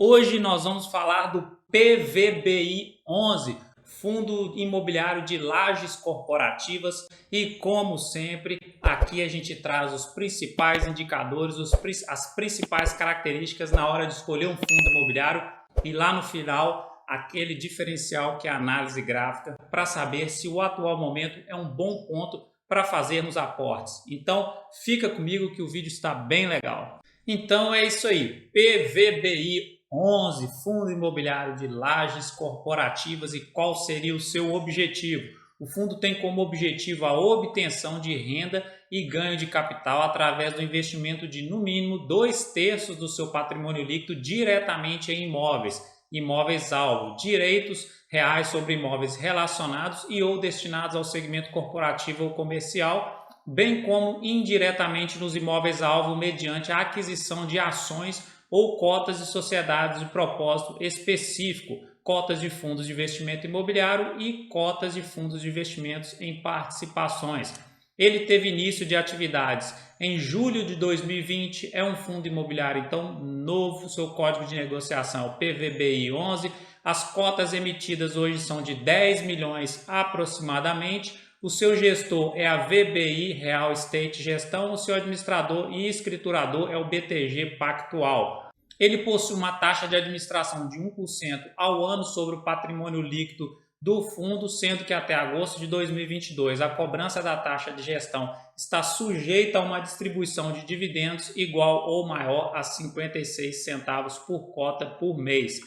Hoje nós vamos falar do PVBI 11, Fundo Imobiliário de Lajes Corporativas, e como sempre, aqui a gente traz os principais indicadores, as principais características na hora de escolher um fundo imobiliário e lá no final aquele diferencial que é a análise gráfica para saber se o atual momento é um bom ponto para fazermos aportes. Então fica comigo que o vídeo está bem legal. Então é isso aí, PVBI 11, Fundo Imobiliário de Lajes Corporativas, e qual seria o seu objetivo? O fundo tem como objetivo a obtenção de renda e ganho de capital através do investimento de no mínimo 2/3 do seu patrimônio líquido diretamente em imóveis, imóveis-alvo, direitos reais sobre imóveis relacionados e ou destinados ao segmento corporativo ou comercial, bem como indiretamente nos imóveis-alvo mediante a aquisição de ações ou cotas de sociedades de propósito específico, cotas de fundos de investimento imobiliário e cotas de fundos de investimentos em participações. Ele teve início de atividades em julho de 2020, é um fundo imobiliário então novo, seu código de negociação é o PVBI 11, as cotas emitidas hoje são de 10 milhões aproximadamente. O seu gestor é a VBI Real Estate Gestão, o seu administrador e escriturador é o BTG Pactual. Ele possui uma taxa de administração de 1% ao ano sobre o patrimônio líquido do fundo, sendo que até agosto de 2022 a cobrança da taxa de gestão está sujeita a uma distribuição de dividendos igual ou maior a 56 centavos por cota por mês.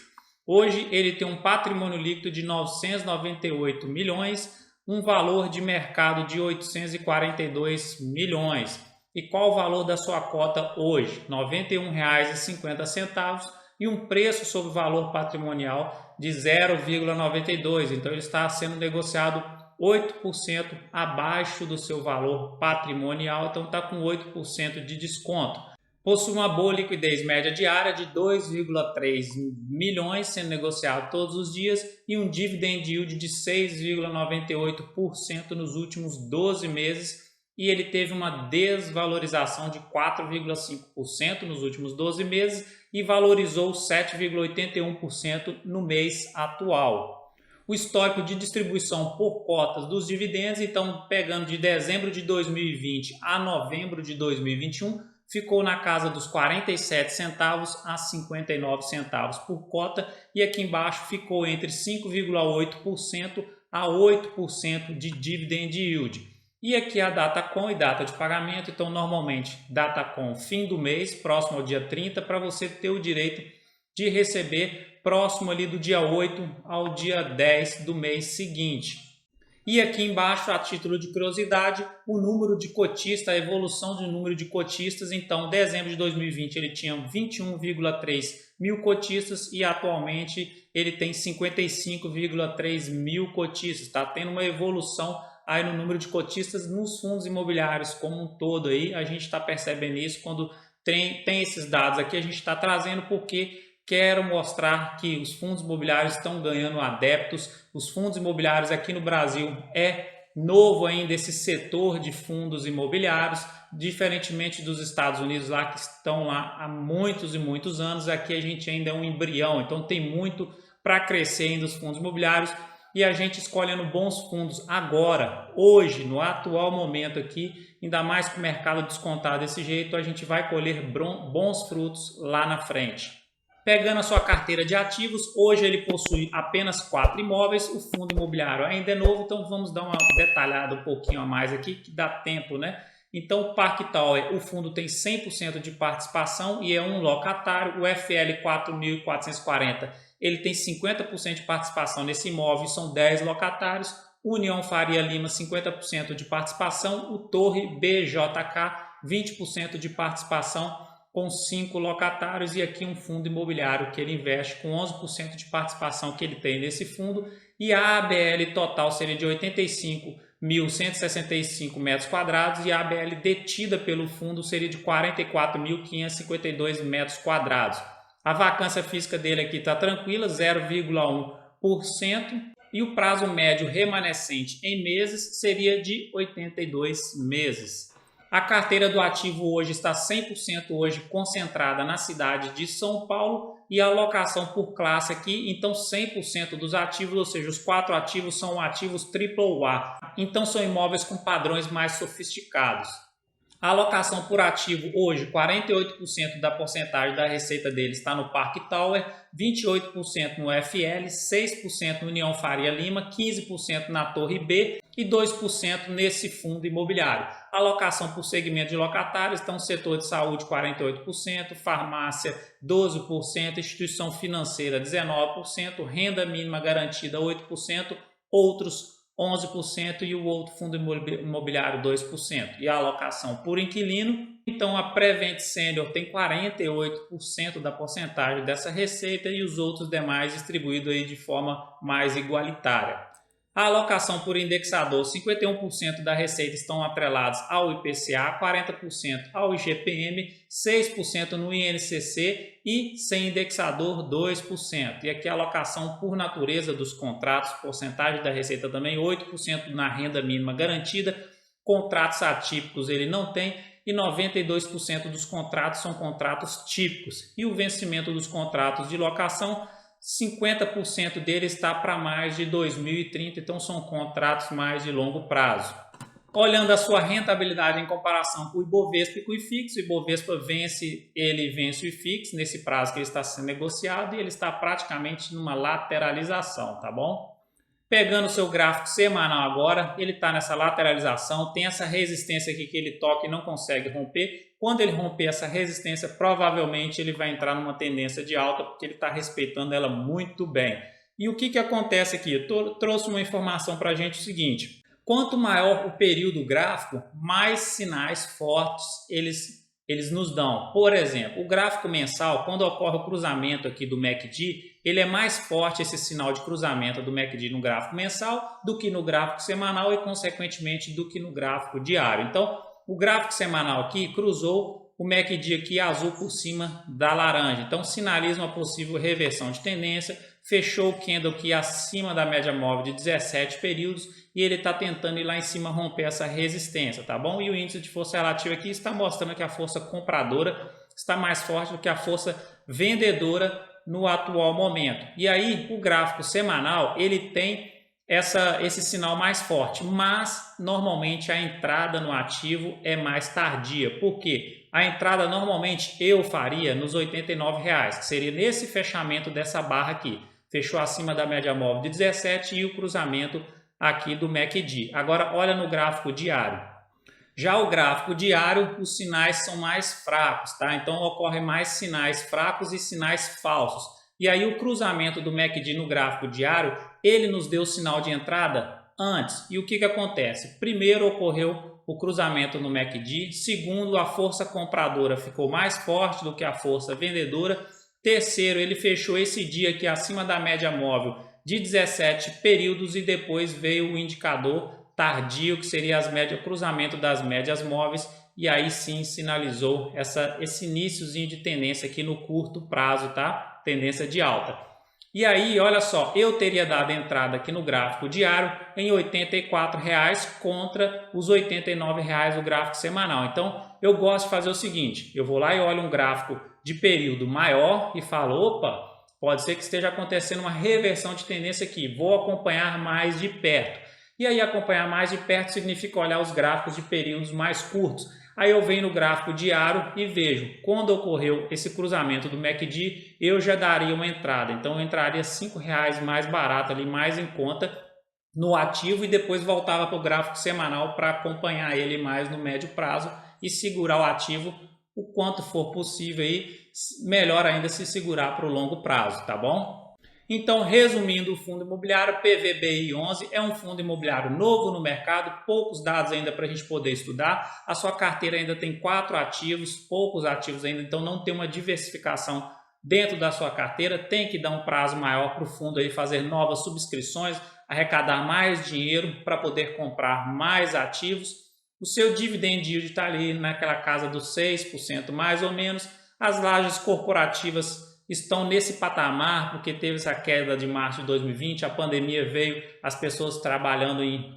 Hoje ele tem um patrimônio líquido de 998 milhões, um valor de mercado de 842 milhões. E qual o valor da sua cota hoje? R$ 91,50 e um preço sobre valor patrimonial de 0,92. Então ele está sendo negociado 8% abaixo do seu valor patrimonial, então está com 8% de desconto. Possui uma boa liquidez média diária de 2,3 milhões sendo negociado todos os dias e um dividend yield de 6,98% nos últimos 12 meses, e ele teve uma desvalorização de 4,5% nos últimos 12 meses e valorizou 7,81% no mês atual. O histórico de distribuição por cotas dos dividendos, então pegando de dezembro de 2020 a novembro de 2021, ficou na casa dos 47 centavos a 59 centavos por cota, e aqui embaixo ficou entre 5,8% a 8% de dividend yield. E aqui a data com e data de pagamento, então normalmente data com fim do mês, próximo ao dia 30, para você ter o direito de receber próximo ali do dia 8 ao dia 10 do mês seguinte. E aqui embaixo, a título de curiosidade, o número de cotistas, a evolução do número de cotistas. Então, em dezembro de 2020 ele tinha 21,3 mil cotistas e atualmente ele tem 55,3 mil cotistas. Está tendo uma evolução aí no número de cotistas nos fundos imobiliários como um todo. Aí a gente está percebendo isso quando tem esses dados aqui, a gente está trazendo porque quero mostrar que os fundos imobiliários estão ganhando adeptos. Os fundos imobiliários aqui no Brasil é novo ainda esse setor de fundos imobiliários, diferentemente dos Estados Unidos lá que estão lá há muitos e muitos anos. Aqui a gente ainda é um embrião, então tem muito para crescer ainda os fundos imobiliários, e a gente escolhendo bons fundos agora, hoje, no atual momento aqui, ainda mais com o mercado descontado desse jeito, a gente vai colher bons frutos lá na frente. Pegando a sua carteira de ativos, hoje ele possui apenas 4 imóveis, o fundo imobiliário ainda é novo, então vamos dar uma detalhada um pouquinho a mais aqui, que dá tempo, né? Então o Parque Tower, o fundo tem 100% de participação e é um locatário. O FL 4.440, ele tem 50% de participação nesse imóvel e são 10 locatários. União Faria Lima, 50% de participação. O Torre BJK, 20% de participação com 5 locatários, e aqui um fundo imobiliário que ele investe com 11% de participação que ele tem nesse fundo, e a ABL total seria de 85.165 metros quadrados e a ABL detida pelo fundo seria de 44.552 metros quadrados. A vacância física dele aqui está tranquila, 0,1%, e o prazo médio remanescente em meses seria de 82 meses. A carteira do ativo hoje está 100% hoje concentrada na cidade de São Paulo e a alocação por classe aqui, então 100% dos ativos, ou seja, os 4 ativos são ativos AAA, então são imóveis com padrões mais sofisticados. A alocação por ativo hoje, 48% da porcentagem da receita dele está no Parque Tower, 28% no FL, 6% no União Faria Lima, 15% na Torre B e 2% nesse fundo imobiliário. A alocação por segmento de locatários, então setor de saúde 48%, farmácia 12%, instituição financeira 19%, renda mínima garantida 8%, outros 11% e o outro fundo imobiliário 2%. E a alocação por inquilino, então a Prevent Senior tem 48% da porcentagem dessa receita e os outros demais distribuídos aí de forma mais igualitária. A alocação por indexador, 51% da receita estão atrelados ao IPCA, 40% ao IGPM, 6% no INCC e sem indexador 2%. E aqui a alocação por natureza dos contratos, porcentagem da receita também, 8% na renda mínima garantida, contratos atípicos ele não tem e 92% dos contratos são contratos típicos. E o vencimento dos contratos de locação, 50% dele está para mais de 2030, então são contratos mais de longo prazo. Olhando a sua rentabilidade em comparação com o Ibovespa e com o IFIX, o Ibovespa vence o IFIX nesse prazo que ele está sendo negociado e ele está praticamente numa lateralização, tá bom? Pegando o seu gráfico semanal agora, ele está nessa lateralização, tem essa resistência aqui que ele toca e não consegue romper. Quando ele romper essa resistência, provavelmente ele vai entrar numa tendência de alta, porque ele está respeitando ela muito bem. E o que acontece aqui? Eu trouxe uma informação para a gente o seguinte: quanto maior o período gráfico, mais sinais fortes eles nos dão. Por exemplo, o gráfico mensal, quando ocorre o cruzamento aqui do MACD, ele é mais forte esse sinal de cruzamento do MACD no gráfico mensal do que no gráfico semanal e, consequentemente, do que no gráfico diário. Então, o gráfico semanal aqui cruzou o MACD aqui azul por cima da laranja. Então, sinaliza uma possível reversão de tendência. Fechou o candle aqui acima da média móvel de 17 períodos e ele está tentando ir lá em cima romper essa resistência, tá bom? E o índice de força relativa aqui está mostrando que a força compradora está mais forte do que a força vendedora no atual momento. E aí o gráfico semanal ele tem esse sinal mais forte, mas normalmente a entrada no ativo é mais tardia. Por quê? A entrada normalmente eu faria nos R$ 89,00, que seria nesse fechamento dessa barra aqui. Fechou acima da média móvel de 17 e o cruzamento aqui do MACD. Agora olha no gráfico diário. Já o gráfico diário, os sinais são mais fracos, tá? Então ocorrem mais sinais fracos e sinais falsos. E aí o cruzamento do MACD no gráfico diário, ele nos deu o sinal de entrada antes. E o que acontece? Primeiro ocorreu o cruzamento no MACD. Segundo, a força compradora ficou mais forte do que a força vendedora. Terceiro, ele fechou esse dia aqui acima da média móvel de 17 períodos e depois veio o indicador tardio, que seria o cruzamento das médias móveis, e aí sim sinalizou esse iniciozinho de tendência aqui no curto prazo, tá? Tendência de alta. E aí, olha só, eu teria dado entrada aqui no gráfico diário em R$ 84,00 contra os R$ 89,00 do gráfico semanal. Então, eu gosto de fazer o seguinte, eu vou lá e olho um gráfico de período maior e falo, opa, pode ser que esteja acontecendo uma reversão de tendência aqui, vou acompanhar mais de perto. E aí acompanhar mais de perto significa olhar os gráficos de períodos mais curtos. Aí eu venho no gráfico diário e vejo, quando ocorreu esse cruzamento do MACD, eu já daria uma entrada. Então eu entraria R$ 5,00 mais barato ali, mais em conta no ativo e depois voltava para o gráfico semanal para acompanhar ele mais no médio prazo e segurar o ativo o quanto for possível aí, melhor ainda se segurar para o longo prazo, tá bom? Então, resumindo, o fundo imobiliário PVBI11 é um fundo imobiliário novo no mercado, poucos dados ainda para a gente poder estudar. A sua carteira ainda tem 4 ativos, poucos ativos ainda, então não tem uma diversificação dentro da sua carteira. Tem que dar um prazo maior para o fundo aí fazer novas subscrições, arrecadar mais dinheiro para poder comprar mais ativos. O seu dividend yield está ali naquela casa dos 6% mais ou menos. As lajes corporativas estão nesse patamar porque teve essa queda de março de 2020, a pandemia veio,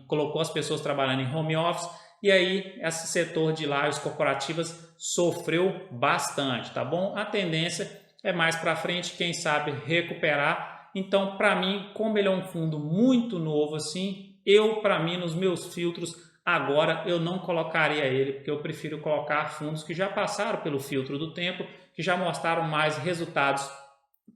colocou as pessoas trabalhando em home office e aí esse setor de lajes corporativas sofreu bastante, tá bom? A tendência é mais para frente, quem sabe recuperar. Então, para mim, como ele é um fundo muito novo assim, para mim, nos meus filtros, agora eu não colocaria ele, porque eu prefiro colocar fundos que já passaram pelo filtro do tempo, que já mostraram mais resultados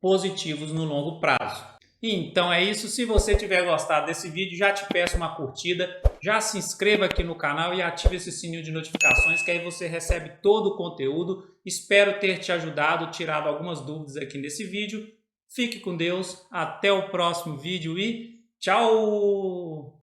positivos no longo prazo. Então é isso, se você tiver gostado desse vídeo, já te peço uma curtida, já se inscreva aqui no canal e ative esse sininho de notificações, que aí você recebe todo o conteúdo. Espero ter te ajudado, tirado algumas dúvidas aqui nesse vídeo. Fique com Deus, até o próximo vídeo e tchau!